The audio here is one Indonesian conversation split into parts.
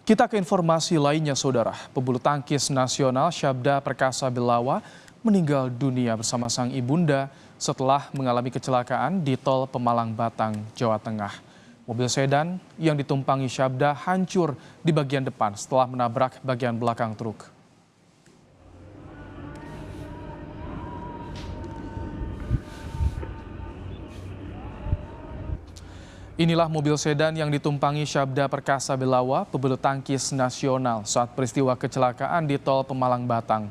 Kita ke informasi lainnya, Saudara. Pebulu tangkis nasional Syabda Perkasa Belawa meninggal dunia bersama sang ibunda setelah mengalami kecelakaan di tol Pemalang Batang, Jawa Tengah. Mobil sedan yang ditumpangi Syabda hancur di bagian depan setelah menabrak bagian belakang truk. Inilah mobil sedan yang ditumpangi Syabda Perkasa Belawa, pebulu tangkis nasional saat peristiwa kecelakaan di tol Pemalang Batang.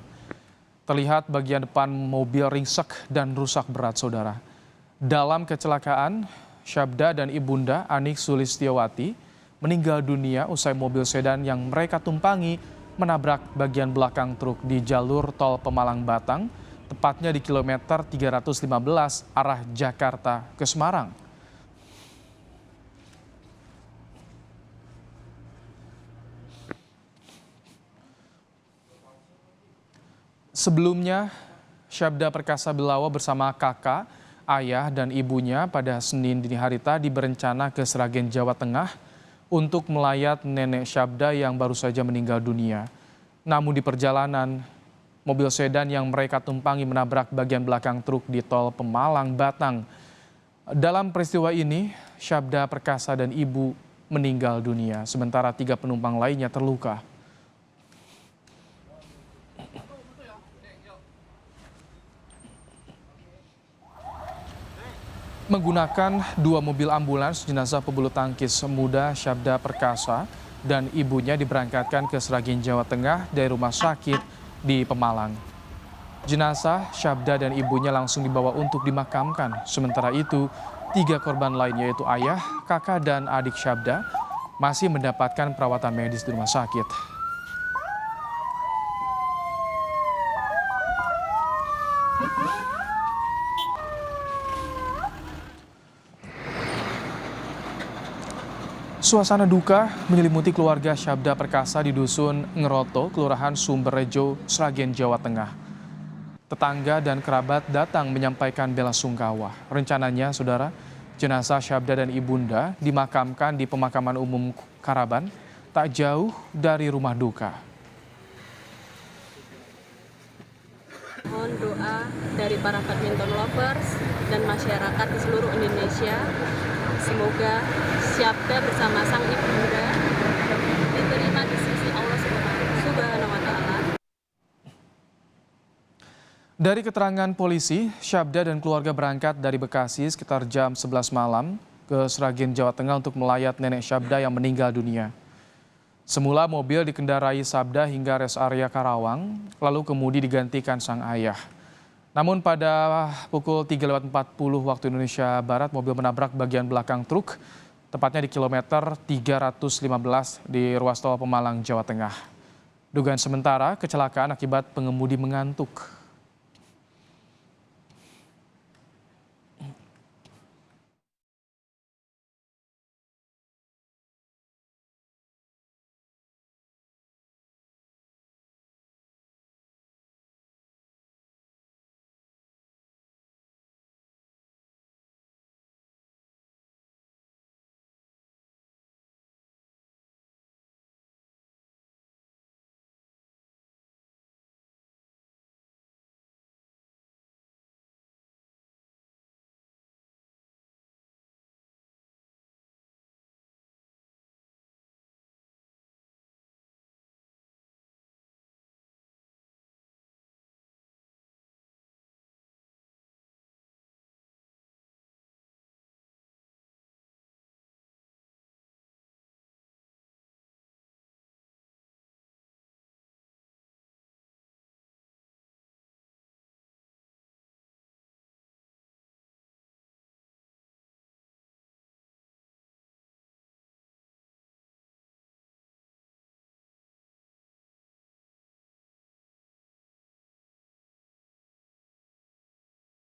Terlihat bagian depan mobil ringsek dan rusak berat, Saudara. Dalam kecelakaan, Syabda dan ibunda Anik Sulistiawati meninggal dunia usai mobil sedan yang mereka tumpangi menabrak bagian belakang truk di jalur tol Pemalang Batang, tepatnya di kilometer 315 arah Jakarta ke Semarang. Sebelumnya, Syabda Perkasa Belawa bersama kakak, ayah, dan ibunya pada Senin dini hari tadi berencana ke Sragen, Jawa Tengah untuk melayat nenek Syabda yang baru saja meninggal dunia. Namun di perjalanan, mobil sedan yang mereka tumpangi menabrak bagian belakang truk di tol Pemalang Batang. Dalam peristiwa ini, Syabda Perkasa dan ibu meninggal dunia, sementara 3 penumpang lainnya terluka. Menggunakan 2 mobil ambulans, jenazah pebulu tangkis muda Syabda Perkasa dan ibunya diberangkatkan ke Sragen, Jawa Tengah dari rumah sakit di Pemalang. Jenazah Syabda dan ibunya langsung dibawa untuk dimakamkan. Sementara itu, 3 korban lain yaitu ayah, kakak, dan adik Syabda masih mendapatkan perawatan medis di rumah sakit. Suasana duka menyelimuti keluarga Syabda Perkasa di Dusun Ngeroto, Kelurahan Sumberrejo, Sragen, Jawa Tengah. Tetangga dan kerabat datang menyampaikan bela sungkawa. Rencananya, Saudara, jenazah Syabda dan ibunda dimakamkan di pemakaman umum Karaban, tak jauh dari rumah duka. Mohon doa dari para badminton lovers dan masyarakat di seluruh Indonesia. Semoga Syabda bersama sang ibunda diterima di sisi Allah Subhanahu wa Ta'ala. Dari keterangan polisi, Syabda dan keluarga berangkat dari Bekasi sekitar jam 11 malam ke Sragen, Jawa Tengah untuk melayat nenek Syabda yang meninggal dunia. Semula mobil dikendarai Syabda hingga res area Karawang, lalu kemudian digantikan sang ayah. Namun pada pukul 3.40 waktu Indonesia Barat, mobil menabrak bagian belakang truk, tepatnya di kilometer 315 di ruas tol Pemalang, Jawa Tengah. Dugaan sementara kecelakaan akibat pengemudi mengantuk.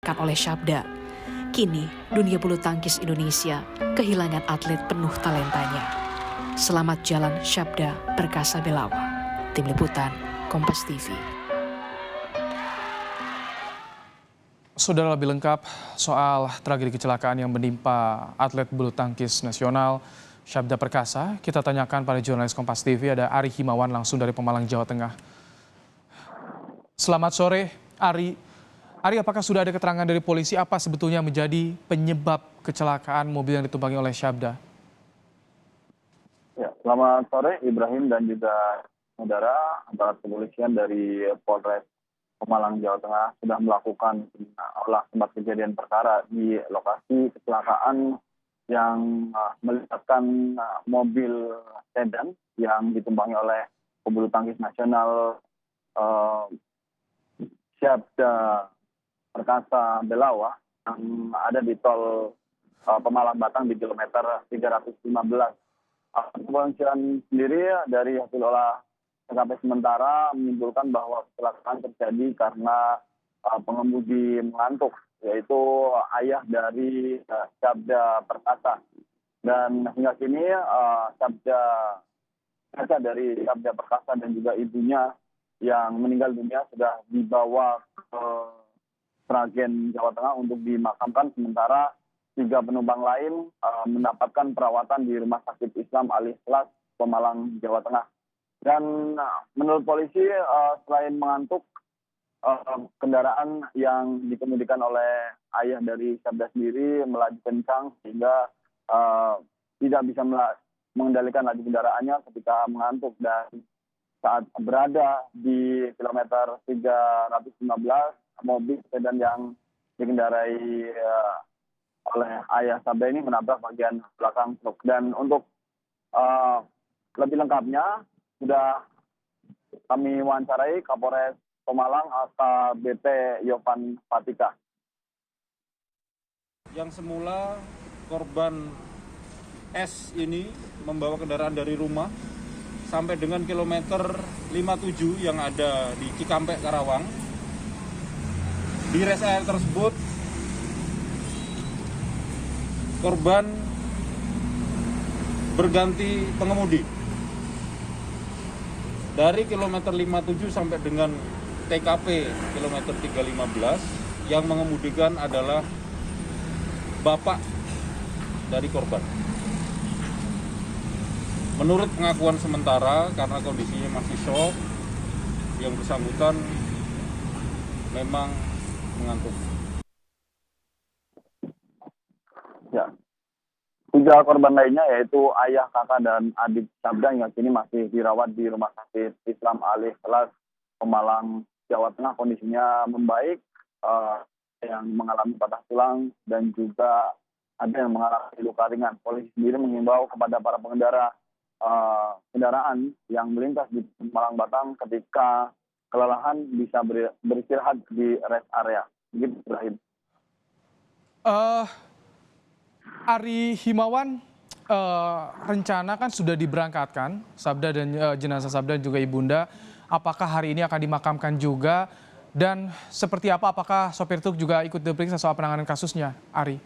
Oleh Syabda. Kini, dunia bulu tangkis Indonesia kehilangan atlet penuh talentanya. Selamat jalan Syabda Perkasa Belawa. Tim Liputan, Kompas TV. Saudara, lebih lengkap soal tragedi kecelakaan yang menimpa atlet bulu tangkis nasional Syabda Perkasa. Kita tanyakan pada jurnalis Kompas TV, ada Ari Himawan langsung dari Pemalang, Jawa Tengah. Selamat sore, Ari. Ari, apakah sudah ada keterangan dari polisi apa sebetulnya menjadi penyebab kecelakaan mobil yang ditumpangi oleh Syabda? Ya, selamat sore Ibrahim dan juga saudara. Aparat kepolisian dari Polres Pemalang, Jawa Tengah sudah melakukan olah tempat kejadian perkara di lokasi kecelakaan yang melibatkan mobil sedan yang ditumpangi oleh pebulu tangkis nasional Syabda Perkasa Belawa yang ada di tol Pemalang Batang di kilometer 315. Kepolisian sendiri dari hasil olah TKP sementara menyimpulkan bahwa kecelakaan terjadi karena pengemudi mengantuk, yaitu ayah dari Syabda Perkasa. Dan hingga kini ayah dari Syabda Perkasa dan juga ibunya yang meninggal dunia sudah dibawa ke Sragen, Jawa Tengah untuk dimakamkan, sementara 3 penumpang lain mendapatkan perawatan di Rumah Sakit Islam Al-Ikhlas Pemalang, Jawa Tengah. Dan menurut polisi selain mengantuk, kendaraan yang dikemudikan oleh ayah dari Syabda sendiri melaju kencang sehingga tidak bisa mengendalikan laju kendaraannya ketika mengantuk, dan saat berada di kilometer 315 mobil sedan yang dikendarai oleh ayah Syabda ini menabrak bagian belakang truk. Dan untuk lebih lengkapnya sudah kami wawancarai Kapolres Pemalang AKBP Yovan Fatika. Yang semula korban S ini membawa kendaraan dari rumah sampai dengan kilometer 57 yang ada di Cikampek, Karawang. Di rest area tersebut korban berganti pengemudi. Dari kilometer 57 sampai dengan TKP kilometer 315 yang mengemudikan adalah bapak dari korban. Menurut pengakuan sementara, karena kondisinya masih shock, yang bersangkutan memang mengantuk. Ya. 3 korban lainnya yaitu ayah, kakak, dan adik Syabda yang kini masih dirawat di Rumah Sakit Islam Al-Ikhlas Pemalang, Jawa Tengah. Kondisinya membaik, yang mengalami patah tulang dan juga ada yang mengalami luka ringan. Polisi sendiri mengimbau kepada para pengendara kendaraan yang melintas di Pemalang Batang ketika kelelahan bisa beristirahat di rest area. Begitu, Ibrahim. Ari Himawan, rencana kan sudah diberangkatkan Syabda dan jenazah Syabda juga ibunda. Apakah hari ini akan dimakamkan juga? Dan seperti apa? Apakah sopir truk juga ikut diperiksa soal penanganan kasusnya, Ari?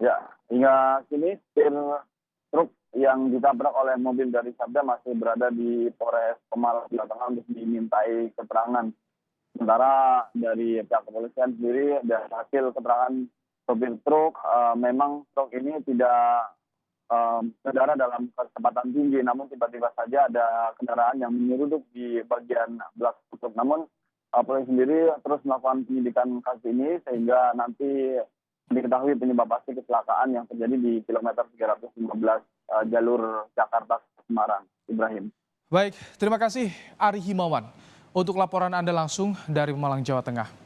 Ya, hingga kini truk yang ditabrak oleh mobil dari Syabda masih berada di Polres Pemalang, Jawa Tengah untuk dimintai keterangan. Sementara dari pihak kepolisian sendiri dari hasil keterangan sopir truk, memang truk ini tidak berkendara dalam kecepatan tinggi, namun tiba-tiba saja ada kendaraan yang menyeruduk di bagian belakang truk. Namun polisi sendiri terus melakukan penyidikan kasus ini sehingga nanti diketahui penyebab pasti kecelakaan yang terjadi di kilometer 315 jalur Jakarta Semarang. Ibrahim. Baik, terima kasih Ari Himawan untuk laporan Anda langsung dari Pemalang, Jawa Tengah.